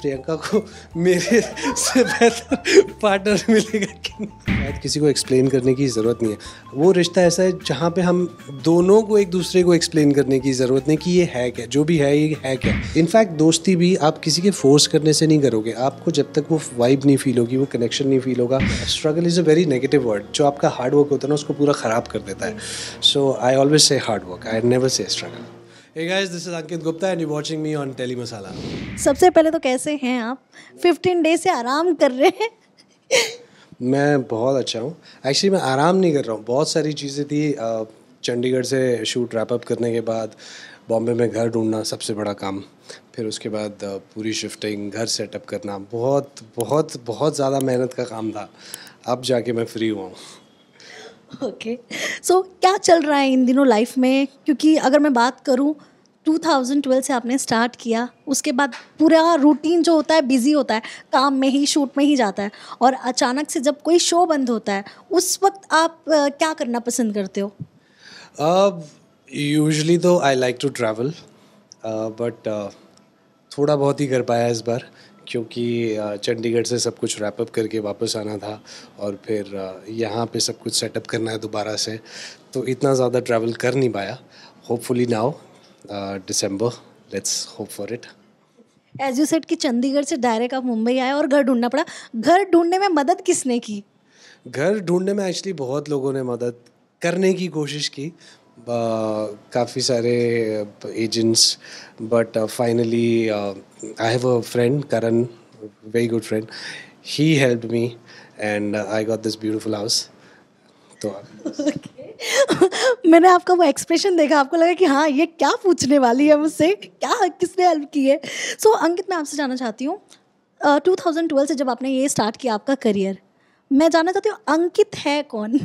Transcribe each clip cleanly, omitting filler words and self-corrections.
प्रियंका को मेरे से बेहतर पार्टनर मिलेगा कि नहीं, शायद किसी को एक्सप्लेन करने की ज़रूरत नहीं है। वो रिश्ता ऐसा है जहाँ पे हम दोनों को एक दूसरे को एक्सप्लेन करने की ज़रूरत नहीं कि ये है क्या, जो भी है ये है क्या। इनफैक्ट दोस्ती भी आप किसी के फोर्स करने से नहीं करोगे, आपको जब तक वो वाइब नहीं फील होगी, वो कनेक्शन नहीं फील होगा। Struggle is a very negative word, जो आपका हार्ड वर्क होता है ना उसको पूरा ख़राब कर देता है। So I always say hard work, I never say struggle. Hey guys, this is Ankit Gupta and you're watching me on Tele Masala. सबसे पहले तो कैसे हैं आप? 15 डेज से आराम कर रहे हैं। मैं बहुत अच्छा हूँ। एक्चुअली मैं आराम नहीं कर रहा हूँ, बहुत सारी चीज़ें थी। चंडीगढ़ से शूट रैप अप करने के बाद बॉम्बे में घर ढूंढना सबसे बड़ा काम, फिर उसके बाद पूरी शिफ्टिंग, घर सेटअप करना, बहुत बहुत बहुत ज़्यादा मेहनत का काम था। अब जाके मैं फ्री हुआ हूँ। ओके, सो क्या चल रहा है इन दिनों लाइफ में? क्योंकि अगर मैं बात करूं 2012 से आपने स्टार्ट किया, उसके बाद पूरा रूटीन जो होता है बिजी होता है, काम में ही, शूट में ही जाता है, और अचानक से जब कोई शो बंद होता है उस वक्त आप क्या करना पसंद करते हो? यूजुअली तो I like to travel, but थोड़ा बहुत ही कर पाया इस बार, क्योंकि चंडीगढ़ से सब कुछ रैप अप करके वापस आना था और फिर यहाँ पे सब कुछ सेटअप करना है दोबारा से, तो इतना ज़्यादा ट्रैवल कर नहीं पाया। Hopefully now December, let's hope for it. As you said कि चंडीगढ़ से डायरेक्ट आप मुंबई आए और घर ढूंढना पड़ा। घर ढूंढने में मदद किसने की? घर ढूंढने में एक्चुअली बहुत लोगों ने मदद करने की कोशिश की, काफ़ी सारे agents, but finally I have a friend Karan, very good friend, he helped me and I got this beautiful house. तो मैंने आपका वो एक्सप्रेशन देखा, आपको लगा कि हाँ ये क्या पूछने वाली है मुझसे, क्या किसने हेल्प की है। सो अंकित, मैं आपसे जानना चाहती हूँ 2012 से जब आपने ये स्टार्ट किया आपका करियर, मैं जानना चाहती हूँ अंकित है कौन?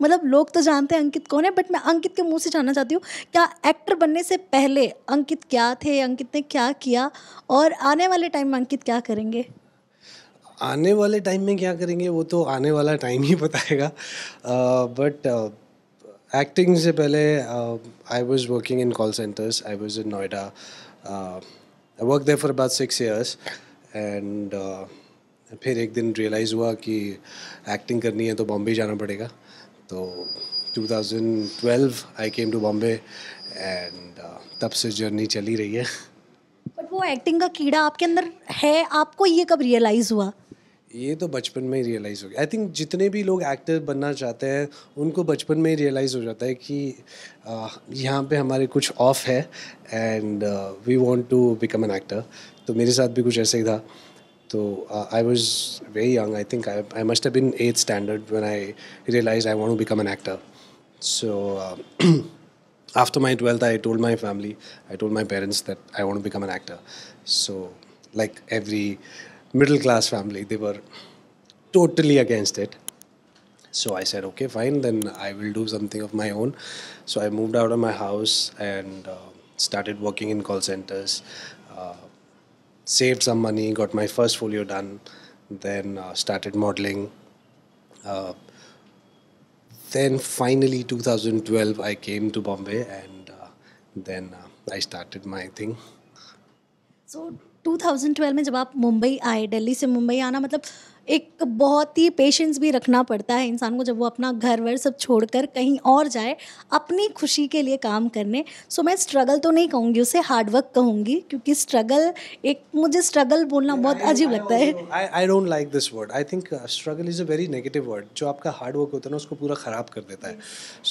मतलब लोग तो जानते हैं अंकित कौन है, बट मैं अंकित के मुंह से जानना चाहती हूँ, क्या एक्टर बनने से पहले अंकित क्या थे, अंकित ने क्या किया, और आने वाले टाइम में अंकित क्या करेंगे? आने वाले टाइम में क्या करेंगे वो तो आने वाला टाइम ही बताएगा, बट एक्टिंग से पहले I was working in call centres, I was in Noida, I work there for about 6 years and फिर एक दिन रियलाइज़ हुआ कि एक्टिंग करनी है तो बॉम्बे जाना पड़ेगा, तो 2012 आई केम टू बॉम्बे एंड तब से जर्नी चली रही है। बट वो एक्टिंग का कीड़ा आपके अंदर है, आपको ये कब रियलाइज़ हुआ? ये तो बचपन में ही रियलाइज़ हो गया। आई थिंक जितने भी लोग एक्टर बनना चाहते हैं उनको बचपन में ही रियलाइज़ हो जाता है कि यहाँ पे हमारे कुछ ऑफ है and we want to become an actor. तो मेरे साथ भी कुछ ऐसा ही था। तो I was very young, I think I must have been 8th standard when I realized I want to become an actor. So after my 12th, I told my family, I told my parents that I want to become an actor. So like every middle class family, they were totally against it. So I said, okay, fine, then I will do something of my own. So I moved out of my house and started working in call centers. Uh, Saved some money, got my first folio done, then started modeling. Uh, then finally 2012 I came to Bombay and then I started my thing. सो 2012 में जब आप मुंबई आए, दिल्ली से मुंबई आना मतलब एक बहुत ही patience भी रखना पड़ता है इंसान को, जब वो अपना घर वर सब छोड़कर कहीं और जाए अपनी खुशी के लिए काम करने। सो मैं स्ट्रगल तो नहीं कहूँगी, उसे हार्ड वर्क कहूँगी, क्योंकि स्ट्रगल, एक मुझे स्ट्रगल बोलना बहुत अजीब लगता है। I don't like this word. I think struggle is a very negative word. जो आपका hard work होता है ना उसको पूरा ख़राब कर देता है.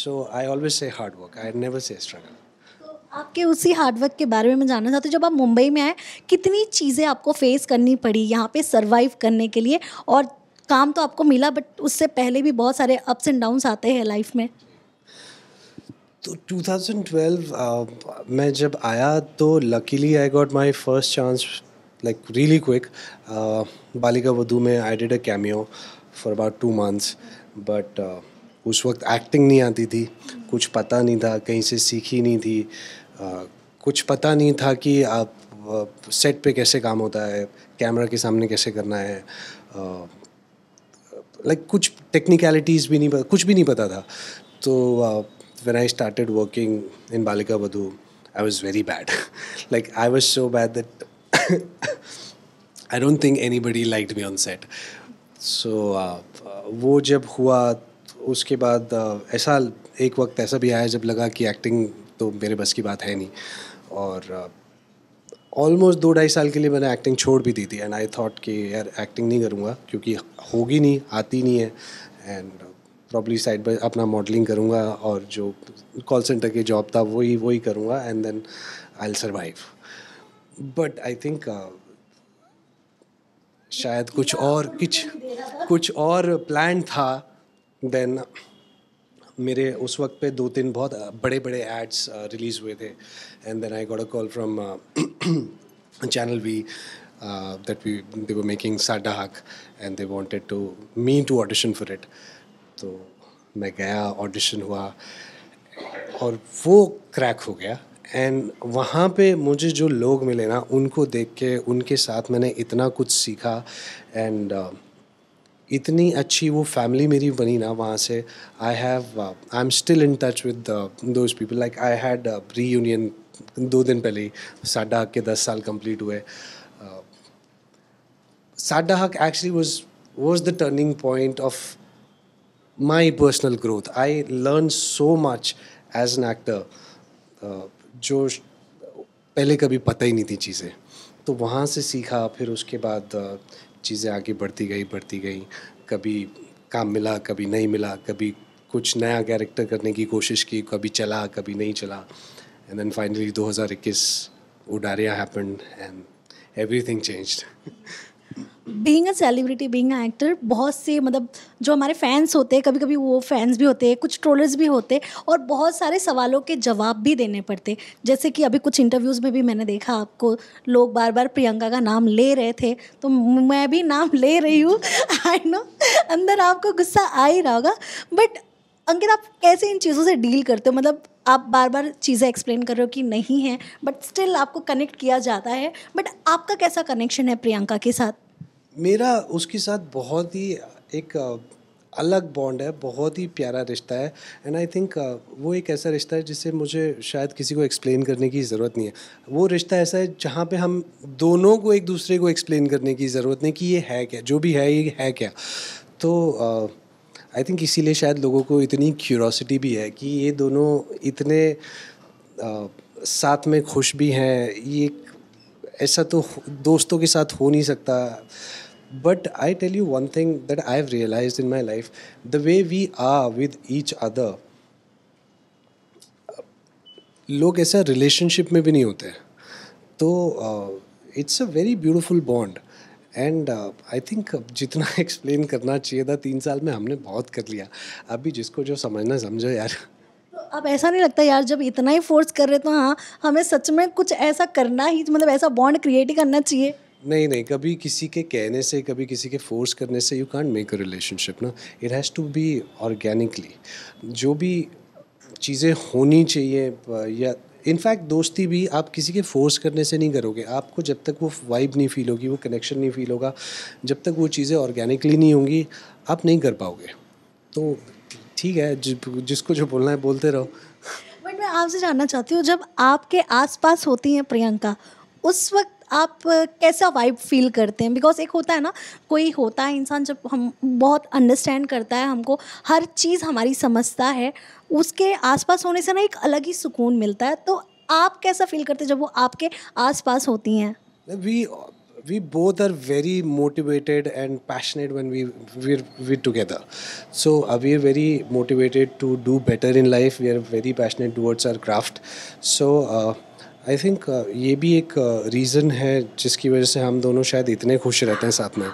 So I always say hard work. I never say struggle. तो आपके उसी हार्डवर्क के बारे में मैं जानना चाहती हूँ, जब आप मुंबई में आए कितनी चीज़ें आपको फेस करनी पड़ी यहाँ पे सर्वाइव करने के लिए? और काम तो आपको मिला, बट उससे पहले भी बहुत सारे अप्स एंड डाउन्स आते हैं लाइफ में। तो 2012 मैं जब आया तो luckily I got my first chance like really quick. Balika Vadhu में I did a cameo for about 2 months, but उस वक्त एक्टिंग नहीं आती थी, कुछ पता नहीं था, कहीं से सीखी नहीं थी, कुछ पता नहीं था कि आप सेट पे कैसे काम होता है, कैमरा के सामने कैसे करना है, लाइक कुछ टेक्निकलिटीज़ भी नहीं पता, कुछ भी नहीं पता था। तो when I started working in Balika Vadhu, I was very bad. Like I was so bad that I don't think anybody liked me on set. So वो जब हुआ उसके बाद ऐसा एक वक्त ऐसा भी आया जब लगा कि एक्टिंग तो मेरे बस की बात है नहीं. और ऑलमोस्ट 2-2.5 साल के लिए मैंने एक्टिंग छोड़ भी दी थी. एंड आई थॉट कि यार एक्टिंग नहीं करूँगा क्योंकि होगी नहीं, आती नहीं है. एंड प्रॉब्ली साइड बाय अपना मॉडलिंग करूँगा और जो कॉल सेंटर की जॉब था वही करूँगा. And then I will survive. But I think शायद कुछ और प्लान था. देन मेरे उस वक्त पे 2-3 बहुत बड़े बड़े एड्स रिलीज़ हुए थे. And then I got a call from channel V that they were making Sada Haq and they wanted me to audition for it. तो मैं गया, ऑडिशन हुआ और वो क्रैक हो गया. एंड वहाँ पे मुझे जो लोग मिले ना, उनको देख के उनके साथ मैंने इतना कुछ सीखा. एंड इतनी अच्छी वो फैमिली मेरी बनी ना वहाँ से. I am still in touch with those people. Like I had reunion 2 दिन पहले ही. साडा हक के 10 साल कंप्लीट हुए. Sada Haq actually was the turning point of my personal growth. I learned so much as an actor, जो पहले कभी पता ही नहीं थी चीज़ें. तो वहाँ से सीखा. फिर उसके बाद चीज़ें आगे बढ़ती गई. कभी काम मिला, कभी नहीं मिला. कभी कुछ नया कैरेक्टर करने की कोशिश की, कभी चला, कभी नहीं चला. And then finally 2021 Udaariyaan happened and everything changed. Being a celebrity, being an actor, बहुत से मतलब जो हमारे फैंस होते हैं, कभी कभी वो फैंस भी होते हैं, कुछ ट्रोलर्स भी होते हैं और बहुत सारे सवालों के जवाब भी देने पड़ते हैं. जैसे कि अभी कुछ इंटरव्यूज़ में भी मैंने देखा आपको लोग बार बार प्रियंका का नाम ले रहे थे, तो मैं भी नाम ले रही हूँ. आई नो अंदर आपको गुस्सा आ ही रहा होगा. बट अंकित, आप कैसे इन चीज़ों से डील करते हो? मतलब आप बार बार चीज़ें एक्सप्लेन कर रहे हो कि नहीं है, बट स्टिल आपको कनेक्ट किया जाता है. बट आपका कैसा कनेक्शन है प्रियंका के साथ? मेरा उसके साथ बहुत ही एक अलग बॉन्ड है. बहुत ही प्यारा रिश्ता है. एंड आई थिंक वो एक ऐसा रिश्ता है जिसे मुझे शायद किसी को एक्सप्लेन करने की ज़रूरत नहीं है. वो रिश्ता ऐसा है जहाँ पे हम दोनों को एक दूसरे को एक्सप्लेन करने की ज़रूरत नहीं कि ये है क्या, जो भी है ये है क्या. तो आई थिंक इसीलिए शायद लोगों को इतनी क्यूरोसिटी भी है कि ये दोनों इतने साथ में खुश भी हैं. ये ऐसा तो दोस्तों के साथ हो नहीं सकता. But I tell you one thing that I've realized in my life, the way we are with each other, लोग ऐसा रिलेशनशिप में भी नहीं होते. तो it's a very beautiful bond. And I think जितना एक्सप्लेन करना चाहिए था 3 साल में हमने बहुत कर लिया. अभी जिसको जो समझना समझो यार. तो अब ऐसा नहीं लगता यार, जब इतना ही फोर्स कर रहे तो हाँ हमें सच में कुछ ऐसा करना ही, मतलब ऐसा बॉन्ड क्रिएट ही करना चाहिए? नहीं, कभी किसी के कहने से, कभी किसी के फोर्स करने से you can't make a relationship ना. It has to be organically. जो भी चीज़ें होनी चाहिए, या इनफैक्ट दोस्ती भी आप किसी के फोर्स करने से नहीं करोगे. आपको जब तक वो वाइब नहीं फील होगी, वो कनेक्शन नहीं फील होगा, जब तक वो चीज़ें ऑर्गेनिकली नहीं होंगी, आप नहीं कर पाओगे. तो ठीक है, जिसको जो बोलना है बोलते रहो. बट मैं आपसे जानना चाहती हूँ, जब आपके आसपास होती हैं प्रियंका, उस वक्त आप कैसा वाइब फील करते हैं? बिकॉज एक होता है ना, कोई होता है इंसान जब हम बहुत अंडरस्टैंड करता है, हमको हर चीज़ हमारी समझता है, उसके आसपास होने से ना एक अलग ही सुकून मिलता है. तो आप कैसा फील करते हैं जब वो आपके आसपास होती हैं? We both are very motivated and passionate when we're together. So we are very motivated to do better in life. We are very passionate towards our craft. So I think ये भी एक रीज़न है जिसकी वजह से हम दोनों शायद इतने खुश रहते हैं साथ में.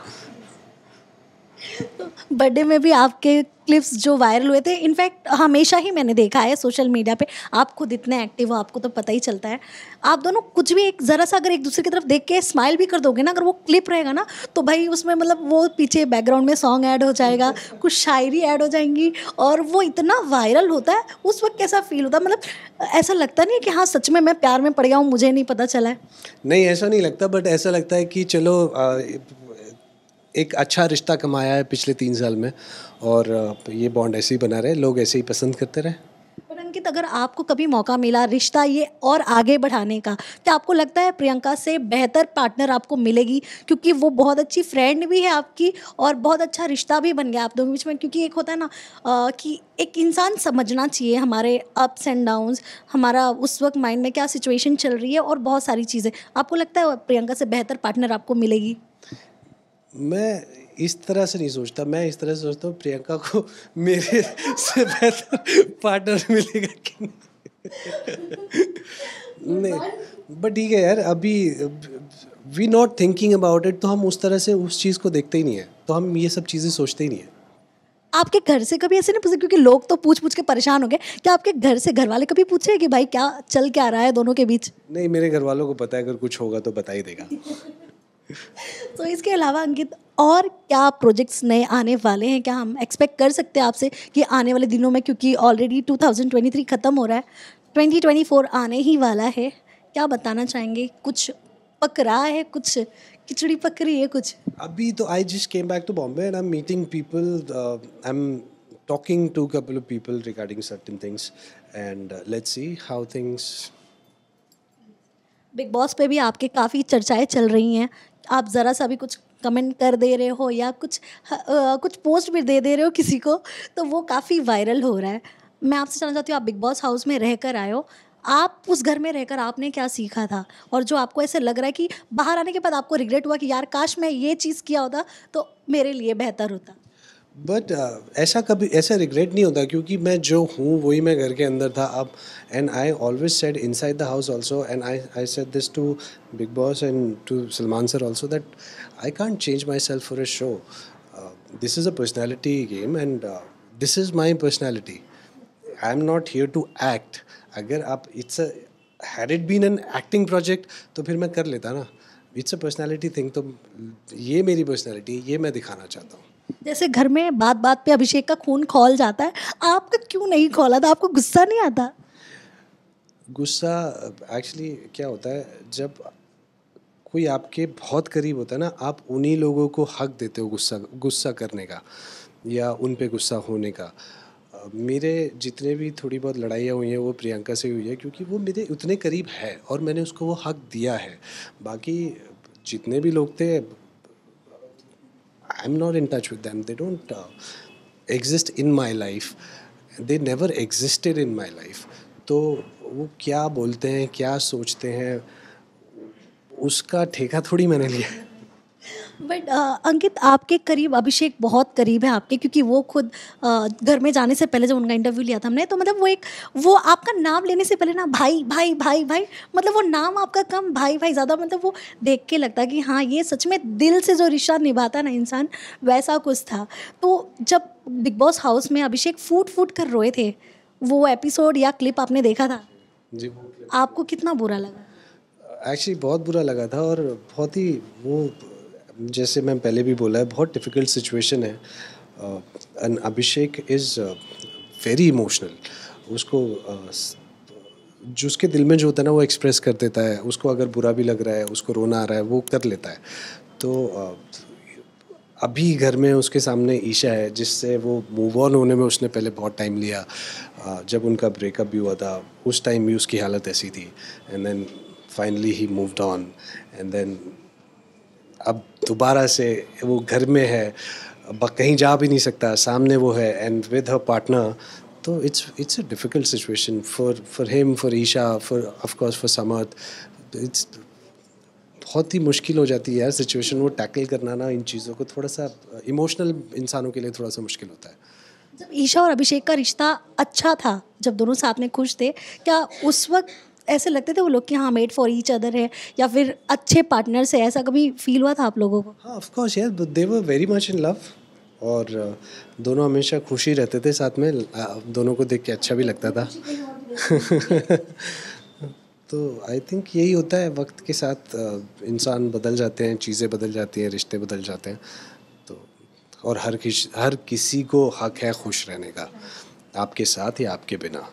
बर्थडे में भी आपके क्लिप्स जो वायरल हुए थे, इनफैक्ट हमेशा ही मैंने देखा है सोशल मीडिया पे, आप खुद इतने एक्टिव हो, आपको तो पता ही चलता है. आप दोनों कुछ भी एक ज़रा सा अगर एक दूसरे की तरफ देख के स्माइल भी कर दोगे ना, अगर वो क्लिप रहेगा ना, तो भाई उसमें मतलब वो पीछे बैकग्राउंड में सॉन्ग ऐड हो जाएगा, कुछ शायरी ऐड हो जाएंगी और वो इतना वायरल होता है. उस वक्त कैसा फील होता है? मतलब ऐसा लगता नहीं है कि हाँ सच में मैं प्यार में पड़ गया हूँ, मुझे नहीं पता चला है? नहीं, ऐसा नहीं लगता. बट ऐसा लगता है कि चलो एक अच्छा रिश्ता कमाया है पिछले 3 साल में और ये बॉन्ड ऐसे ही बना रहे, लोग ऐसे ही पसंद करते रहे. अंकित, अगर आपको कभी मौका मिला रिश्ता ये और आगे बढ़ाने का, क्या आपको लगता है प्रियंका से बेहतर पार्टनर आपको मिलेगी? क्योंकि वो बहुत अच्छी फ्रेंड भी है आपकी और बहुत अच्छा रिश्ता भी बन गया आप दोनों के बीच में। क्योंकि एक होता है ना कि एक इंसान समझना चाहिए हमारे अप्स एंड डाउन्स, हमारा उस वक्त माइंड में क्या सिचुएशन चल रही है और बहुत सारी चीज़ें। आपको लगता है प्रियंका से बेहतर पार्टनर आपको मिलेगी? मैं इस तरह से नहीं सोचता, मैं इस तरह से सोचता हूँ प्रियंका को मेरे से बेहतर पार्टनर मिलेगा कि नहीं। बट ठीक है यार, अभी we not thinking about it, तो हम उस तरह से उस चीज़ को देखते ही नहीं है, तो हम ये सब चीज़ें सोचते ही नहीं है। आपके घर से कभी ऐसे नहीं पूछे? क्योंकि लोग तो पूछ पूछ के परेशान हो गए, क्या आपके घर से घर वाले कभी पूछे कि भाई क्या चल क्या रहा है दोनों के बीच? नहीं, मेरे घर वालों को पता है अगर कुछ होगा तो बता ही देगा। तो इसके अलावा अंकित और क्या प्रोजेक्ट्स नए आने वाले हैं? क्या हम एक्सपेक्ट कर सकते हैं आपसे कि आने वाले दिनों में, क्योंकि ऑलरेडी 2023 ख़त्म हो रहा है, 2024 आने ही वाला है, क्या बताना चाहेंगे? कुछ पक रहा है, कुछ खिचड़ी पक रही है कुछ? अभी तो I just came back to Bombay and I am meeting people, I am talking to couple of people regarding certain things and let's see how things. Bigg Boss पे भी आपके काफ़ी चर्चाएं चल रही हैं, आप ज़रा सा भी कुछ कमेंट कर दे रहे हो या कुछ पोस्ट भी दे रहे हो किसी को, तो वो काफ़ी वायरल हो रहा है। मैं आपसे जानना चाहती हूँ, आप बिग बॉस हाउस में रह कर आए हो, आप उस घर में रहकर आपने क्या सीखा था? और जो आपको ऐसे लग रहा है कि बाहर आने के बाद आपको रिग्रेट हुआ कि यार काश मैं ये चीज़ किया होता तो मेरे लिए बेहतर होता? बट ऐसा कभी ऐसा रिग्रेट नहीं होता, क्योंकि मैं जो हूँ वही मैं घर के अंदर था अब। And I always said inside the house also, and I said this to Bigg Boss and to Salman sir also, that I can't change myself for a show. This is a personality game and this is my personality. I am not here to act. अगर आप it's had it been an acting project तो फिर मैं कर लेता ना। It's a personality thing, तो ये मेरी पर्सनैलिटी, ये मैं दिखाना चाहता हूँ। जैसे घर में बात बात पे अभिषेक का खून खौल जाता है, आपका क्यों नहीं खौला था? आपको गुस्सा नहीं आता? गुस्सा एक्चुअली क्या होता है, जब कोई आपके बहुत करीब होता है ना, आप उन्हीं लोगों को हक देते हो गुस्सा गुस्सा करने का या उन पे गुस्सा होने का। मेरे जितने भी थोड़ी बहुत लड़ाइयाँ हुई हैं वो प्रियंका से हुई है, क्योंकि वो मेरे उतने करीब है और मैंने उसको वो हक दिया है। बाकी जितने भी लोग थे, आई am not in touch with them, they don't exist in my life, they never existed in my life. तो वो क्या बोलते हैं, क्या सोचते हैं, उसका ठेका थोड़ी मैंने लिया है। बट अंकित, आपके करीब अभिषेक बहुत करीब है आपके, क्योंकि वो खुद घर में जाने से पहले जब उनका इंटरव्यू लिया था हमने, तो मतलब वो आपका नाम लेने से पहले ना भाई भाई भाई भाई, मतलब वो नाम आपका कम भाई भाई ज़्यादा, मतलब वो देख के लगता कि हाँ ये सच में दिल से जो रिश्ता निभाता ना इंसान, वैसा कुछ था। तो जब बिग बॉस हाउस में अभिषेक फूट फूट कर रोए थे, वो एपिसोड या क्लिप आपने देखा था? जी, आपको कितना बुरा लगा? एक्चुअली बहुत बुरा लगा था, और बहुत ही वो, जैसे मैं पहले भी बोला है, बहुत डिफ़िकल्ट सिचुएशन है। And Abhishek is very emotional. उसको जो उसके दिल में जो होता है ना वो एक्सप्रेस कर देता है। उसको अगर बुरा भी लग रहा है, उसको रोना आ रहा है, वो कर लेता है। तो अभी घर में उसके सामने ईशा है, जिससे वो मूव ऑन होने में उसने पहले बहुत टाइम लिया। जब उनका ब्रेकअप भी हुआ था उस टाइम भी उसकी हालत ऐसी थी, and then finally he moved on, and then अब दोबारा से वो घर में है, अब कहीं जा भी नहीं सकता, सामने वो है एंड विद हर पार्टनर। तो it's a difficult situation for him, for Isha, for of course for Samarth. It's बहुत ही मुश्किल हो जाती है यार सिचुएशन, वो टैकल करना ना, इन चीज़ों को थोड़ा सा इमोशनल इंसानों के लिए थोड़ा सा मुश्किल होता है। जब ईशा और अभिषेक का रिश्ता अच्छा था, जब दोनों साथ में खुश थे, क्या उस वक्त ऐसे लगते थे वो लोग कि हाँ मेड फॉर ईच अदर है, या फिर अच्छे पार्टनर से, ऐसा कभी फील हुआ था आप लोगों को? हाँ, ऑफ कोर्स यार, they were very much in love, और दोनों हमेशा खुशी रहते थे साथ में। दोनों को देख के अच्छा भी लगता था। तो आई थिंक यही होता है, वक्त के साथ इंसान बदल जाते हैं, चीज़ें बदल जाती हैं, रिश्ते बदल जाते हैं। तो और हर किसी को हक है खुश रहने का, आपके साथ या आपके बिना।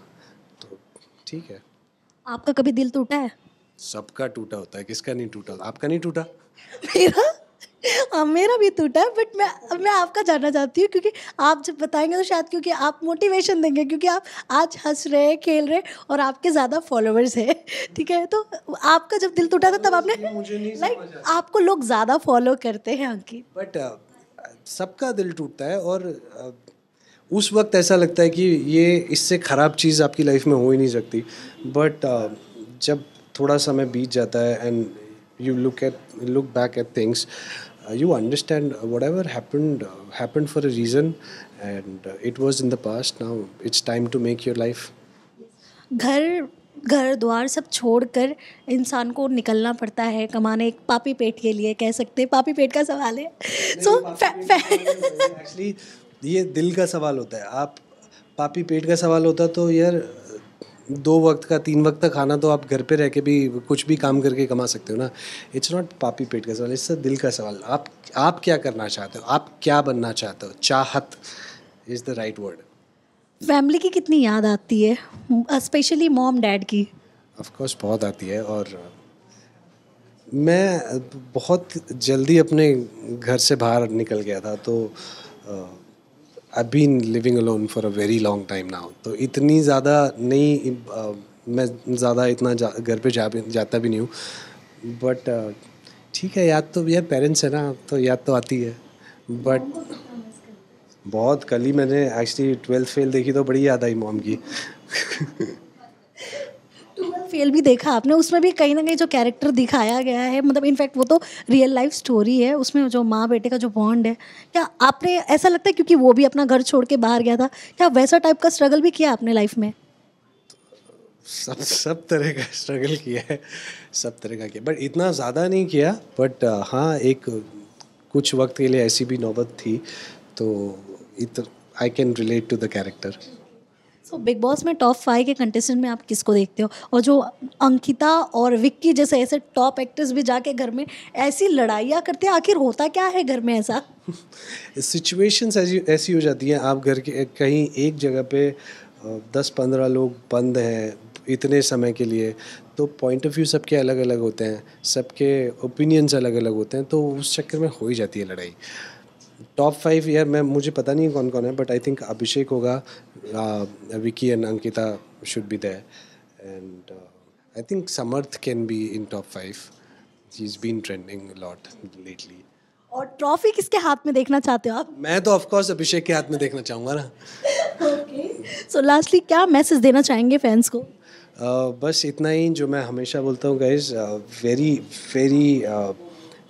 तो ठीक है। आपका कभी दिल टूटा है? सबका टूटा होता है, किसका नहीं टूटा? आपका नहीं टूटा? मेरा हाँ, मेरा भी टूटा है, बट मैं आपका जानना चाहती हूँ, क्योंकि आप जब बताएंगे तो शायद क्योंकि आप मोटिवेशन देंगे, क्योंकि आप आज हंस रहे हैं, खेल रहे हैं और आपके ज़्यादा फॉलोअर्स हैं। ठीक है, तो आपका जब दिल टूटा था तब आपने, मुझे नहीं लाइक आपको लोग ज़्यादा फॉलो करते हैं अंकित। बट सबका दिल टूटता है और उस वक्त ऐसा लगता है कि ये इससे ख़राब चीज़ आपकी लाइफ में हो ही नहीं सकती, बट जब थोड़ा समय बीत जाता है and you look back at things, you understand whatever happened for a reason, and it was in the past. Now it's time to make your life. घर घर द्वार सब छोड़कर इंसान को निकलना पड़ता है कमाने, एक पापी पेट के लिए कह सकते हैं, पापी पेट का सवाल है। सो एक्चुअली ये दिल का सवाल होता है। आप पापी पेट का सवाल होता तो यार 2 वक्त का 3 वक्त का खाना तो आप घर पे रह के भी कुछ भी काम करके कमा सकते हो ना। इट्स नॉट पापी पेट का सवाल, इट्स दिल का सवाल। आप क्या करना चाहते हो, आप क्या बनना चाहते हो। चाहत is the right word. Family की कितनी याद आती है, स्पेशली मॉम डैड की? ऑफ कोर्स बहुत आती है, और मैं बहुत जल्दी अपने घर से बाहर निकल गया था, तो I been living alone for a very long time now. तो इतनी ज़्यादा नहीं, मैं ज़्यादा इतना घर पे जाता भी नहीं हूँ, बट ठीक है, याद तो यार पेरेंट्स है ना, तो याद तो आती है। बट बहुत, कल ही मैंने एक्चुअली 12th फेल देखी तो बड़ी याद आई मॉम की। फेल भी देखा आपने, उसमें भी कहीं ना कहीं जो कैरेक्टर दिखाया गया है, मतलब इनफैक्ट वो तो रियल लाइफ स्टोरी है, उसमें जो माँ बेटे का जो बॉन्ड है, क्या आपने ऐसा लगता है क्योंकि वो भी अपना घर छोड़ के बाहर गया था, क्या वैसा टाइप का स्ट्रगल भी किया आपने लाइफ में? सब तरह का स्ट्रगल किया है, सब तरह का किया, बट इतना ज़्यादा नहीं किया। बट हाँ, एक कुछ वक्त के लिए ऐसी भी नौबत थी, तो I can relate to the character. So Bigg Boss में टॉप 5 के कंटेस्टेंट में आप किसको देखते हो? और जो अंकिता और विक्की जैसे ऐसे टॉप एक्टर्स भी जाके घर में ऐसी लड़ाइयाँ करते हैं, आखिर होता क्या है घर में ऐसा? सिचुएशंस ऐसी हो जाती हैं, आप घर के कहीं एक जगह पे 10-15 लोग बंद हैं इतने समय के लिए, तो पॉइंट ऑफ व्यू सबके अलग अलग होते हैं, सबके ओपिनियंस अलग अलग होते हैं, तो उस चक्कर में हो ही जाती है लड़ाई। टॉप 5 यार मुझे पता नहीं कौन कौन है, बट आई थिंक अभिषेक होगा, Vicky and Ankita should be there, and I think Samarth can be in top 5। He is been trending lot lately. और ट्रॉफी किसके हाथ में देखना चाहते हो आप? मैं तो ऑफ कोर्स अभिषेक के हाथ में देखना चाहूँगा ना। सो लास्टली क्या मैसेज देना चाहेंगे फैंस को? बस इतना ही जो मैं हमेशा बोलता हूँ guys, very very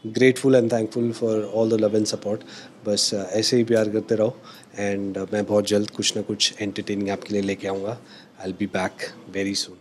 grateful and thankful for all the love and support. बस ऐसे ही प्यार करते रहो, एंड मैं बहुत जल्द कुछ ना कुछ एंटरटेनिंग आपके लिए लेके आऊँगा। I will be back very soon.